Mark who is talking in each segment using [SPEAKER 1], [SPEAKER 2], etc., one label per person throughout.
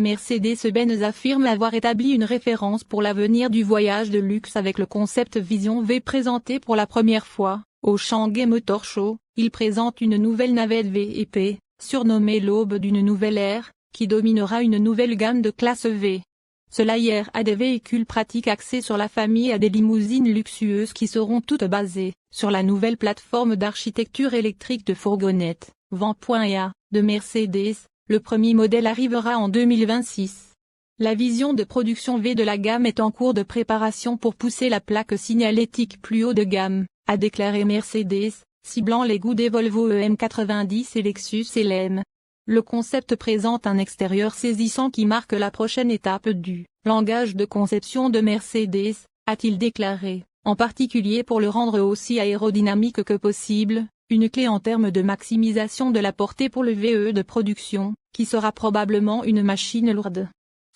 [SPEAKER 1] Mercedes-Benz affirme avoir établi une référence pour l'avenir du voyage de luxe avec le concept Vision V présenté pour la première fois, au Shanghai Motor Show. Il présente une nouvelle navette VEP, surnommée l'aube d'une nouvelle ère, qui dominera une nouvelle gamme de classe V. Cela ira à des véhicules pratiques axés sur la famille et à des limousines luxueuses qui seront toutes basées sur la nouvelle plateforme d'architecture électrique de fourgonnette, Vent.A, de Mercedes. Le premier modèle arrivera en 2026. La vision de production V de la gamme est en cours de préparation pour pousser la plaque signalétique plus haut de gamme, a déclaré Mercedes, ciblant les goûts des Volvo EM90 et Lexus LM. Le concept présente un extérieur saisissant qui marque la prochaine étape du langage de conception de Mercedes, a-t-il déclaré, en particulier pour le rendre aussi aérodynamique que possible, une clé en termes de maximisation de la portée pour le VE de production, qui sera probablement une machine lourde.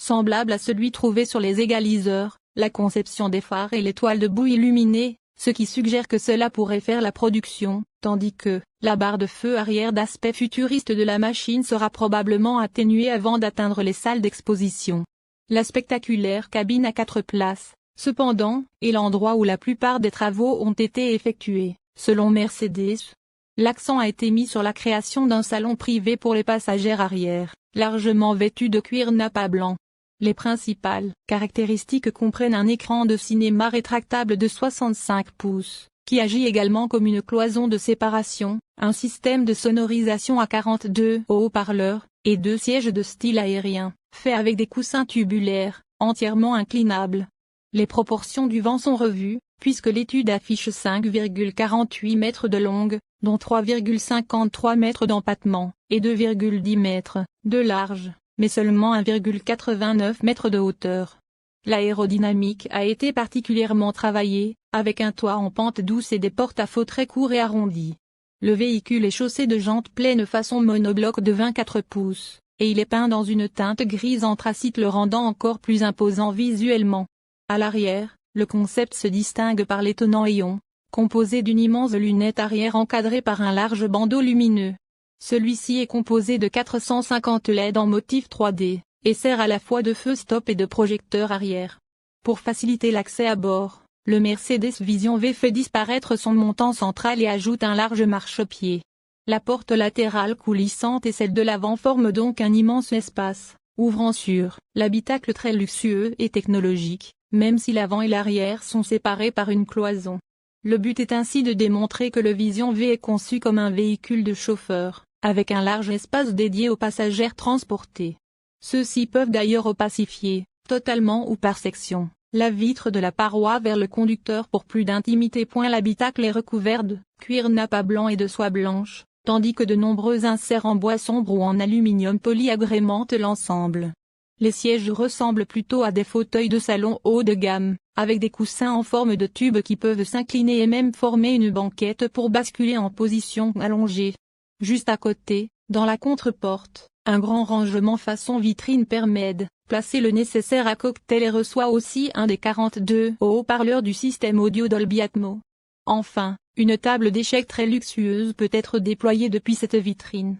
[SPEAKER 1] Semblable à celui trouvé sur les égaliseurs, la conception des phares et les toiles de boue illuminées, ce qui suggère que cela pourrait faire la production, tandis que la barre de feu arrière d'aspect futuriste de la machine sera probablement atténuée avant d'atteindre les salles d'exposition. La spectaculaire cabine à 4 places, cependant, est l'endroit où la plupart des travaux ont été effectués, selon Mercedes. L'accent a été mis sur la création d'un salon privé pour les passagers arrière, largement vêtu de cuir nappa blanc. Les principales caractéristiques comprennent un écran de cinéma rétractable de 65 pouces, qui agit également comme une cloison de séparation, un système de sonorisation à 42 haut-parleurs, et 2 sièges de style aérien, faits avec des coussins tubulaires, entièrement inclinables. Les proportions du vent sont revues, puisque l'étude affiche 5,48 mètres de longue, dont 3,53 mètres d'empattement, et 2,10 mètres de large, mais seulement 1,89 mètres de hauteur. L'aérodynamique a été particulièrement travaillée, avec un toit en pente douce et des porte-à-faux très courts et arrondis. Le véhicule est chaussé de jantes pleines façon monobloc de 24 pouces, et il est peint dans une teinte grise anthracite le rendant encore plus imposant visuellement. À l'arrière, le concept se distingue par l'étonnant Aeon, composé d'une immense lunette arrière encadrée par un large bandeau lumineux. Celui-ci est composé de 450 LED en motif 3D, et sert à la fois de feu stop et de projecteur arrière. Pour faciliter l'accès à bord, le Mercedes Vision V fait disparaître son montant central et ajoute un large marchepied. La porte latérale coulissante et celle de l'avant forment donc un immense espace, ouvrant sur l'habitacle très luxueux et technologique, même si l'avant et l'arrière sont séparés par une cloison. Le but est ainsi de démontrer que le Vision V est conçu comme un véhicule de chauffeur, avec un large espace dédié aux passagers transportés. Ceux-ci peuvent d'ailleurs opacifier, totalement ou par section, la vitre de la paroi vers le conducteur pour plus d'intimité. L'habitacle est recouvert de cuir nappa blanc et de soie blanche, tandis que de nombreux inserts en bois sombre ou en aluminium poli agrémentent l'ensemble. Les sièges ressemblent plutôt à des fauteuils de salon haut de gamme, avec des coussins en forme de tube qui peuvent s'incliner et même former une banquette pour basculer en position allongée. Juste à côté, dans la contre-porte, un grand rangement façon vitrine permet de placer le nécessaire à cocktail et reçoit aussi un des 42 haut-parleurs du système audio Dolby Atmos. Enfin, une table d'échecs très luxueuse peut être déployée depuis cette vitrine.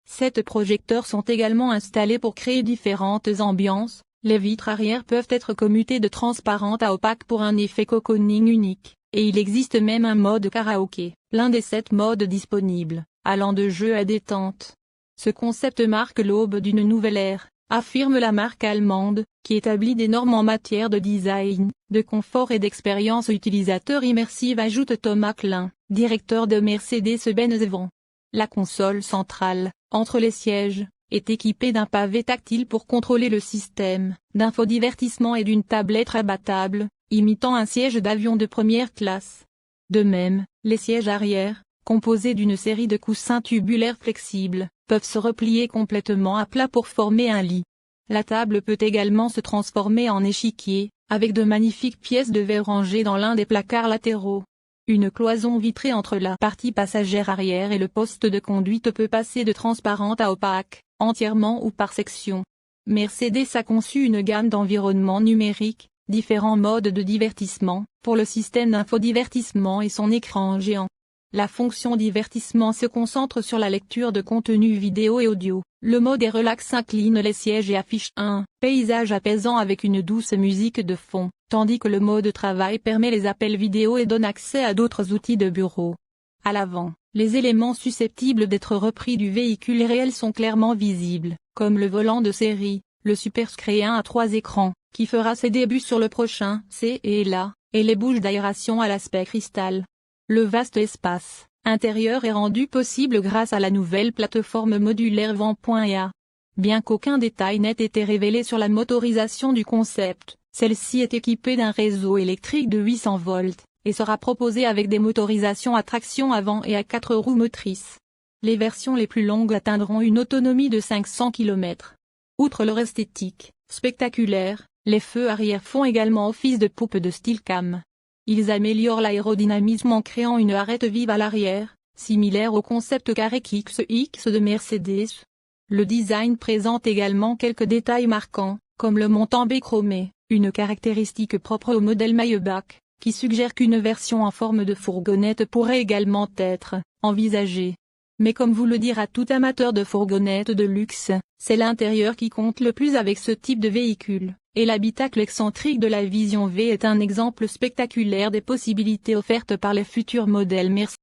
[SPEAKER 1] 7 projecteurs sont également installés pour créer différentes ambiances. Les vitres arrière peuvent être commutées de transparentes à opaques pour un effet cocooning unique, et il existe même un mode karaoké, l'un des 7 modes disponibles, allant de jeu à détente. Ce concept marque l'aube d'une nouvelle ère, affirme la marque allemande, qui établit des normes en matière de design, de confort et d'expérience utilisateur immersive, ajoute Thomas Klein, directeur de Mercedes-Benz Vent. La console centrale, entre les sièges, est équipée d'un pavé tactile pour contrôler le système d'infodivertissement et d'une tablette rabattable, imitant un siège d'avion de première classe. De même, les sièges arrière, composés d'une série de coussins tubulaires flexibles, peuvent se replier complètement à plat pour former un lit. La table peut également se transformer en échiquier, avec de magnifiques pièces de verre rangées dans l'un des placards latéraux. Une cloison vitrée entre la partie passagère arrière et le poste de conduite peut passer de transparente à opaque, entièrement ou par section. Mercedes a conçu une gamme d'environnements numériques, différents modes de divertissement, pour le système d'infodivertissement et son écran géant. La fonction divertissement se concentre sur la lecture de contenu vidéo et audio. Le mode est relax incline les sièges et affiche un paysage apaisant avec une douce musique de fond, tandis que le mode travail permet les appels vidéo et donne accès à d'autres outils de bureau. À l'avant, les éléments susceptibles d'être repris du véhicule réel sont clairement visibles, comme le volant de série, le Superscreen à 3 écrans, qui fera ses débuts sur le prochain C et là, et les bouches d'aération à l'aspect cristal. Le vaste espace intérieur est rendu possible grâce à la nouvelle plateforme modulaire Vent.a. Bien qu'aucun détail n'ait été révélé sur la motorisation du concept, celle-ci est équipée d'un réseau électrique de 800 volts, et sera proposée avec des motorisations à traction avant et à 4 roues motrices. Les versions les plus longues atteindront une autonomie de 500 km. Outre leur esthétique spectaculaire, les feux arrière font également office de poupe de style cam. Ils améliorent l'aérodynamisme en créant une arête vive à l'arrière, similaire au concept carré XX de Mercedes. Le design présente également quelques détails marquants, comme le montant bichromé, une caractéristique propre au modèle Maybach, qui suggère qu'une version en forme de fourgonnette pourrait également être envisagée. Mais comme vous le dira tout amateur de fourgonnettes de luxe, c'est l'intérieur qui compte le plus avec ce type de véhicule, et l'habitacle excentrique de la Vision V est un exemple spectaculaire des possibilités offertes par les futurs modèles Mercedes.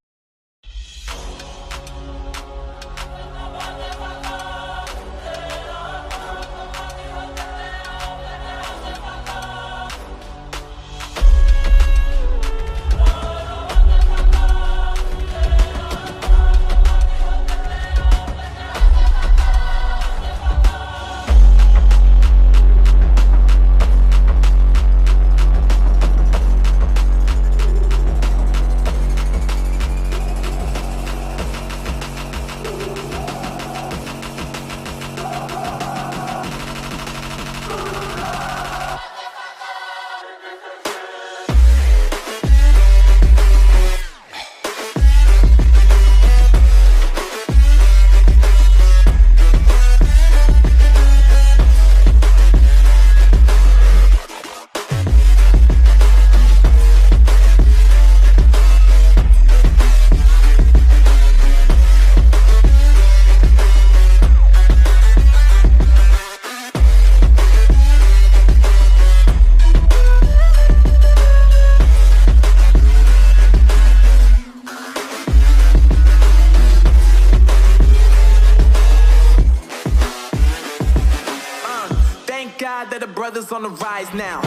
[SPEAKER 2] That the brothers on the rise now.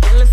[SPEAKER 2] Endless